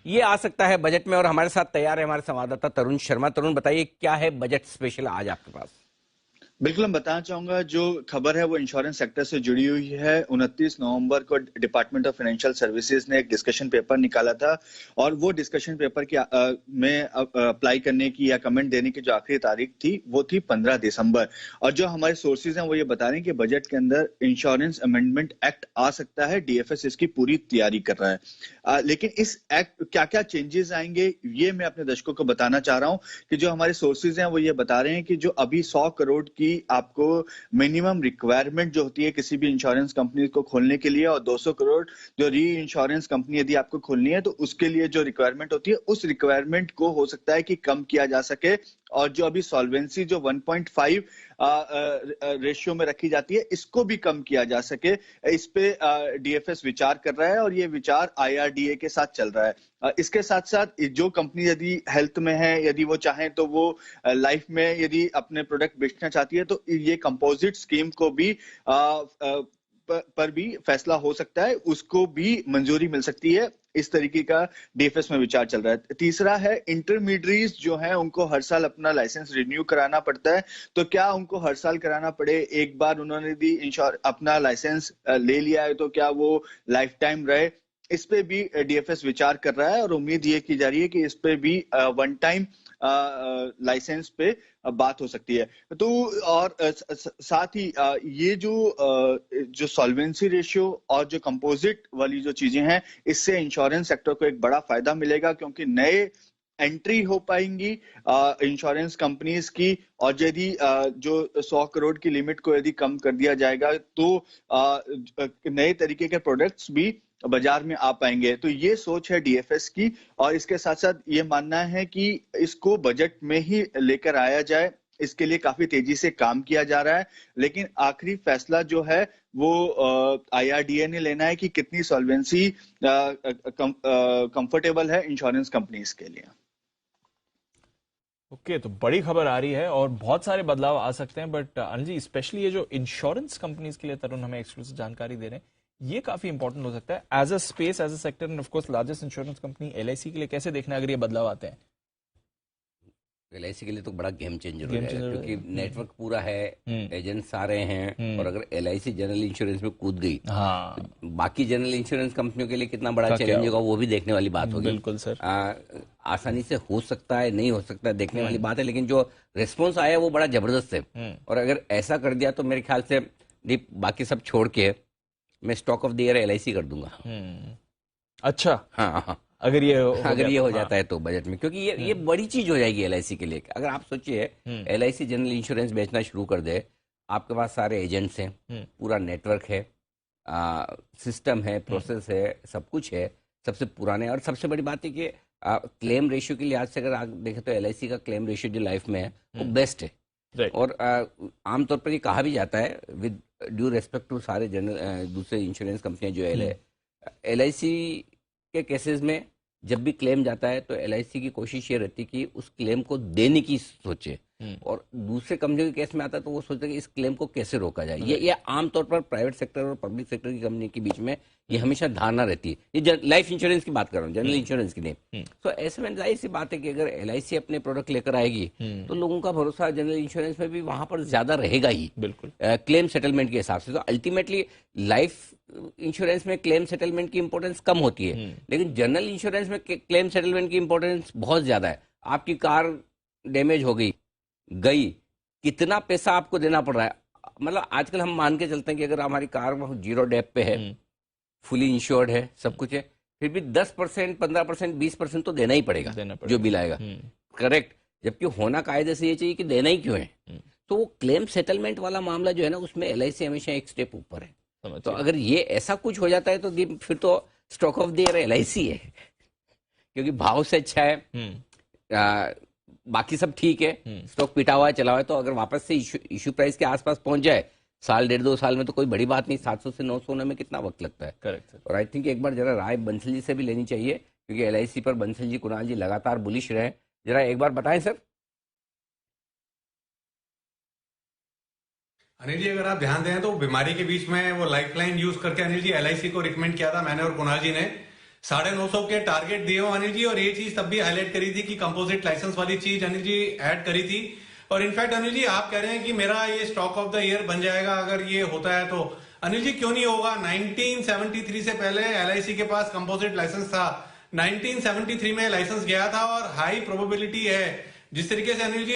ये आ सकता है बजट में। और हमारे साथ तैयार है हमारे संवाददाता तरुण शर्मा। तरुण, बताइए क्या है बजट स्पेशल आज आपके पास? बिल्कुल, मैं बताना चाहूंगा जो खबर है वो इंश्योरेंस सेक्टर से जुड़ी हुई है। 29 नवंबर को डिपार्टमेंट ऑफ फाइनेंशियल सर्विसेज ने एक डिस्कशन पेपर निकाला था और वो डिस्कशन पेपर की में अप्लाई करने की या कमेंट देने की जो आखिरी तारीख थी वो थी 15 दिसंबर। और जो हमारे सोर्सेज हैं वो ये बता रहे हैं कि बजट के अंदर इंश्योरेंस अमेंडमेंट एक्ट आ सकता है। डीएफएस इसकी पूरी तैयारी कर रहा है। लेकिन इस एक्ट क्या क्या चेंजेस आएंगे ये मैं अपने दर्शकों को बताना चाह रहा हूं कि जो हमारे सोर्सेज हैं वो ये बता रहे हैं कि जो अभी 100 करोड़ की आपको मिनिमम रिक्वायरमेंट जो होती है किसी भी इंश्योरेंस कंपनी को खोलने के लिए, और 200 करोड़ जो री इंश्योरेंस कंपनी यदि आपको खोलनी है तो उसके लिए जो रिक्वायरमेंट होती है उस रिक्वायरमेंट को हो सकता है कि कम किया जा सके। और जो अभी सॉल्वेंसी जो 1.5 रेशियो में रखी जाती है इसको भी कम किया जा सके। इस पे डीएफएस विचार कर रहा है और ये विचार आईआरडीए के साथ चल रहा है। इसके साथ साथ जो कंपनी यदि हेल्थ में है, यदि वो चाहे तो वो लाइफ में यदि अपने प्रोडक्ट बेचना चाहती है तो ये कंपोजिट स्कीम को भी पर भी फैसला हो सकता है, उसको भी मंजूरी मिल सकती है। इस तरीके का डीएफएस में विचार चल रहा है। तीसरा है इंटरमीडिएट्स जो हैं उनको हर साल अपना लाइसेंस रिन्यू कराना पड़ता है। तो क्या उनको हर साल कराना पड़े? एक बार उन्होंने यदि अपना लाइसेंस ले लिया है तो क्या वो लाइफ टाइम रहे? इस पे भी डीएफएस विचार कर रहा है और उम्मीद ये की जा रही है कि इस पे भी वन टाइम लाइसेंस पे बात हो सकती है। तो और साथ ही ये जो सॉल्वेंसी रेशियो और जो कंपोजिट वाली जो चीजें हैं इससे इंश्योरेंस सेक्टर को एक बड़ा फायदा मिलेगा क्योंकि नए एंट्री हो पाएंगी इंश्योरेंस कंपनीज की। और यदि जो 100 करोड़ की लिमिट को यदि कम कर दिया जाएगा तो नए तरीके के प्रोडक्ट्स भी बाजार में आ पाएंगे। तो ये सोच है डीएफएस की और इसके साथ साथ ये मानना है कि इसको बजट में ही लेकर आया जाए। इसके लिए काफी तेजी से काम किया जा रहा है, लेकिन आखिरी फैसला जो है वो आईआरडीए ने लेना है कि कितनी सॉल्वेंसी कंफर्टेबल है इंश्योरेंस कंपनीज के लिए। ओके, तो बड़ी खबर आ रही है और बहुत सारे बदलाव आ सकते हैं। बट अनिल जी, स्पेशली ये जो इंश्योरेंस कंपनीज के लिए तरुण हमें एक्सक्लूसिव जानकारी दे रहे हैं, ये काफी इंपॉर्टेंट हो सकता है as a space, as a sector and of course largest insurance company LIC के लिए। कैसे देखना है अगर ये बदलाव आते हैं? एलआईसी के लिए तो बड़ा गेम चेंजर हो गेम जाएगा चेंजर क्योंकि नेटवर्क पूरा है, एजेंट्स आ रहे हैं। और हम्म। अगर एलआईसी जनरल इंश्योरेंस में कूद गई हाँ, तो बाकी जनरल इंश्योरेंस कंपनियों के लिए कितना बड़ा का क्या चैलेंज होगा होगा? वो भी देखने वाली बात होगी। बिल्कुल सर। आसानी से हो सकता है, नहीं हो सकता है, देखने वाली बात है। लेकिन जो रिस्पॉन्स आया वो बड़ा जबरदस्त है। और अगर ऐसा कर दिया तो मेरे ख्याल से दीप बाकी सब छोड़ के मैं stock of the year LIC कर दूंगा। अच्छा, हाँ हाँ, अगर ये हो अगर गया ये तो हो हाँ। जाता है तो बजट में, क्योंकि ये बड़ी चीज हो जाएगी एलआईसी के लिए। अगर आप सोचिए एलआईसी जनरल इंश्योरेंस बेचना शुरू कर दे, आपके पास सारे एजेंट्स हैं, पूरा नेटवर्क है, सिस्टम है, प्रोसेस है, सब कुछ है, सबसे पुराने। और सबसे बड़ी बात है कि क्लेम रेशियो के लिहाज से अगर आप देखें तो एलआईसी का क्लेम रेशियो जो लाइफ में है वो बेस्ट है। राइट। और आमतौर पर ये कहा भी जाता है विद ड्यू रेस्पेक्ट टू सारे जनरल दूसरे इंश्योरेंस कंपनियां जो एलआईसी के केसेस में जब भी क्लेम जाता है तो एलआईसी की कोशिश ये रहती है कि उस क्लेम को देने की सोचे। और दूसरे कंपनियों के केस में आता है तो वो सोचते हैं कि इस क्लेम को कैसे रोका जाए। ये आमतौर पर प्राइवेट सेक्टर और पब्लिक सेक्टर की कंपनी के बीच में ये हमेशा धारणा रहती है। ये लाइफ इंश्योरेंस की बात कर रहा हूँ, जनरल इंश्योरेंस की नहीं। तो ऐसे में जाहिर सी बात है कि अगर एलआईसी अपने प्रोडक्ट लेकर आएगी तो लोगों का भरोसा जनरल इंश्योरेंस में भी वहां पर ज्यादा रहेगा ही, बिल्कुल क्लेम सेटलमेंट के हिसाब से। तो अल्टीमेटली लाइफ इंश्योरेंस में क्लेम सेटलमेंट की इंपॉर्टेंस कम होती है, लेकिन जनरल इंश्योरेंस में क्लेम सेटलमेंट की इंपॉर्टेंस बहुत ज्यादा है। आपकी कार डैमेज हो गई, कितना पैसा आपको देना पड़ रहा है। मतलब आजकल हम मान के चलते हैं कि अगर हमारी कार जीरो डेप पे है, फुली इंश्योर्ड है, सब कुछ है, फिर भी 10%, 15%, 20% तो देना ही पड़ेगा जो बिल आएगा। करेक्ट। जबकि होना कायदे से ये चाहिए कि देना ही क्यों है। तो वो क्लेम सेटलमेंट वाला मामला जो है ना उसमें एलआईसी हमेशा एक स्टेप ऊपर है। तो अगर ये ऐसा कुछ हो जाता है तो फिर तो stock of the year LIC है, क्योंकि भाव से अच्छा है, बाकी सब ठीक है, स्टॉक पिटा हुआ है, चला हुआ है। तो अगर वापस से इशू प्राइस के आसपास पहुंच जाए, साल 1.5-2 साल में तो कोई बड़ी बात नहीं। 700 से 900 होने में कितना वक्त लगता है। करेक्ट। और आई थिंक एक बार जरा राय बंसल जी से भी लेनी चाहिए, क्योंकि एलआईसी पर बंसल जी, कुणाल जी लगातार बुलिश रहे। जरा एक बार बताएं सर। अनिल जी, अगर आप ध्यान दें तो बीमारी के बीच में वो लाइफलाइन यूज करके अनिल जी एलआईसी को रिकमेंड किया था मैंने और कुणाल जी ने 950 के टारगेट दिए हो अनिल जी, और ये चीज तब भी हाईलाइट करी थी कि कंपोजिट लाइसेंस वाली चीज अनिल जी ऐड करी थी। और इनफैक्ट अनिल जी आप कह रहे हैं कि मेरा ये स्टॉक ऑफ द ईयर बन जाएगा अगर ये होता है, तो अनिल जी क्यों नहीं होगा? 1973 से पहले LIC के पास कंपोजिट लाइसेंस था, 1973 में लाइसेंस गया था और हाई प्रोबेबिलिटी है जिस तरीके से अनिल जी